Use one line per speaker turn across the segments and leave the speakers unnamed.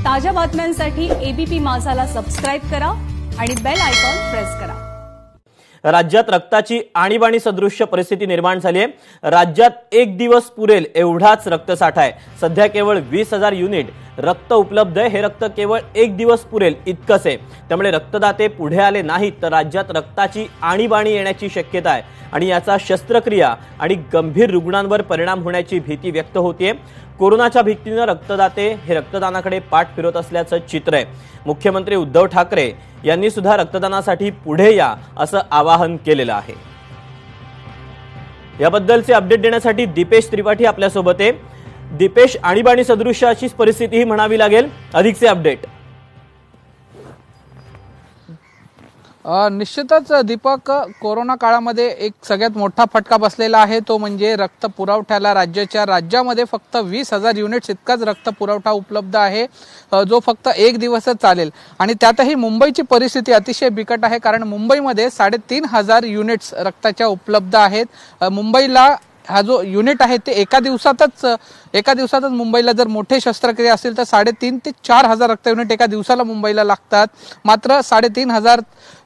ताज्या बातम्यांसाठी ABP माझाला subscribe करा आणि बेल आयकॉन प्रेस करा।
राज्यात रक्ताची आणीबाणी सदृश्य परिस्थिती निर्माण झाली आहे। राज्यात एक दिवस पुरेल एवढाच रक्तसाठा आहे। सध्या केवळ 20,000 युनिट रक्त उपलब्ध आहे। हे रक्त केवळ एक दिवस पुरेल इतकंच आहे। त्यामुळे रक्तदाते पुढे आले नाहीत तर राज्यात रक्ताची आणीबाणी येण्याची शक्यता आहे आणि याचा शस्त्रक्रिया आणि गंभीर रुग्णांवर परिणाम होण्याची भीती व्यक्त होतीये। कोरोनाच्या भीतीने रक्तदाते हे रक्तदानाकडे पाठ फिरवत असल्याचं चित्र आहे। मुख्यमंत्री उद्धव ठाकरे यांनी सुद्धा रक्तदानासाठी पुढे या असं आवाहन केलेलं आहे। याबद्दलचे अपडेट देण्यासाठी दीपेश त्रिपाठी आपल्या सोबत आहे। दीपेश, आणीबाणी सदृश्य अशीच परिस्थिती ही म्हणावी लागेल, अधिकचे अपडेट।
निश्चितच दीपक, कोरोना काळामध्ये एक सगळ्यात मोठा फटका बसलेला आहे तो म्हणजे रक्त पुरवठ्याला। राज्यामध्ये फक्त 20,000 युनिट्स इतकाच रक्त पुरवठा उपलब्ध आहे, जो फक्त एक दिवसच चालेल। आणि त्यातही मुंबईची परिस्थिती अतिशय बिकट आहे, कारण मुंबईमध्ये 3,500 युनिट्स रक्ताच्या उपलब्ध आहेत। मुंबईला हा जो युनिट आहे ते एका दिवसातच मुंबईला जर मोठे शस्त्रक्रिया असतील तर 3,500 ते 4,000 रक्त युनिट एका दिवसाला मुंबईला लागतात। मात्र 3,500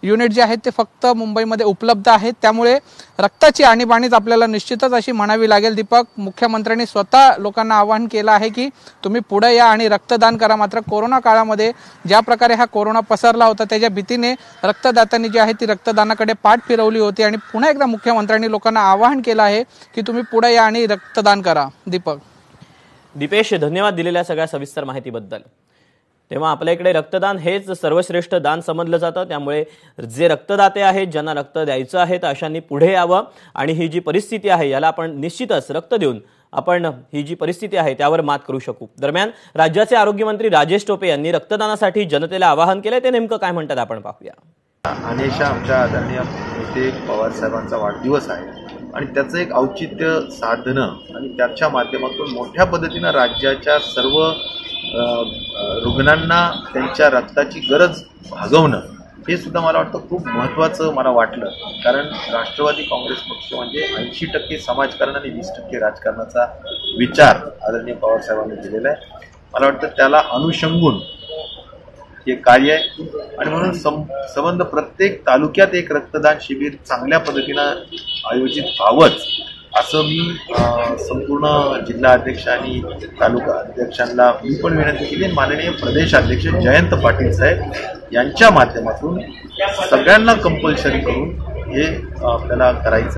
युनिट जे आहेत ते फक्त मुंबईमध्ये उपलब्ध आहेत। त्यामुळे रक्ताची आणीबाणीच आपल्याला निश्चितच अशी म्हणावी लागेल। दीपक, मुख्यमंत्र्यांनी स्वतः लोकांना आवाहन केलं आहे की तुम्ही पुढे या आणि रक्तदान करा। मात्र कोरोना काळामध्ये ज्या प्रकारे हा कोरोना पसरला होता त्याच्या भीतीने रक्तदात्यांनी जी आहे ती रक्तदानाकडे पाठ फिरवली होती आणि पुन्हा एकदा मुख्यमंत्र्यांनी लोकांना आवाहन केलं आहे की तुम्ही पुढे या आणि रक्तदान करा।
दीपेश, धन्यवाद दिलेल्या सगळ्या सविस्तर माहितीबद्दल। तेव्हा आपल्या इकडे रक्तदान हेच सर्वश्रेष्ठ दान समजलं जातं, त्यामुळे जे रक्तदाते आहेत ज्यांना रक्त द्यायचं आहे तर अशांनी पुढे यावं आणि ही जी परिस्थिती आहे याला आपण निश्चितच रक्त देऊन आपण ही जी परिस्थिती आहे त्यावर मात करू शकू। दरम्यान राज्याचे आरोग्यमंत्री राजेश टोपे यांनी रक्तदानासाठी जनतेला आवाहन केले, ते नेमकं काय म्हणतात आपण पाहूया।
अनेशा आमच्या आदरणीय नेते पवार साहेबांचा वाढदिवस आहे आणि त्याचं एक औचित्य साधणं आणि त्याच्या माध्यमातून मोठ्या पद्धतीनं राज्याच्या सर्व रुग्णांना त्यांच्या रक्ताची गरज भागवणं हे सुद्धा मला वाटतं खूप महत्त्वाचं मला वाटलं। कारण राष्ट्रवादी काँग्रेस पक्ष म्हणजे 80% समाजकारण आणि 20% राजकारणाचा विचार आदरणीय पवार साहेबांनी दिलेला आहे। मला वाटतं त्याला अनुषंगून हे कार्य आहे आणि म्हणून संबंध प्रत्येक तालुक्यात एक रक्तदान शिबिर चांगल्या पद्धतीनं आयोजित व्हावंच असं मी संपूर्ण जिल्हा अध्यक्ष आणि तालुका अध्यक्षांना मी पण विनंती केली। माननीय प्रदेश अध्यक्ष जयंत पाटील साहेब यांच्या माध्यमातून सगळ्यांना कंपल्सरी करून हे आपल्याला करायचं।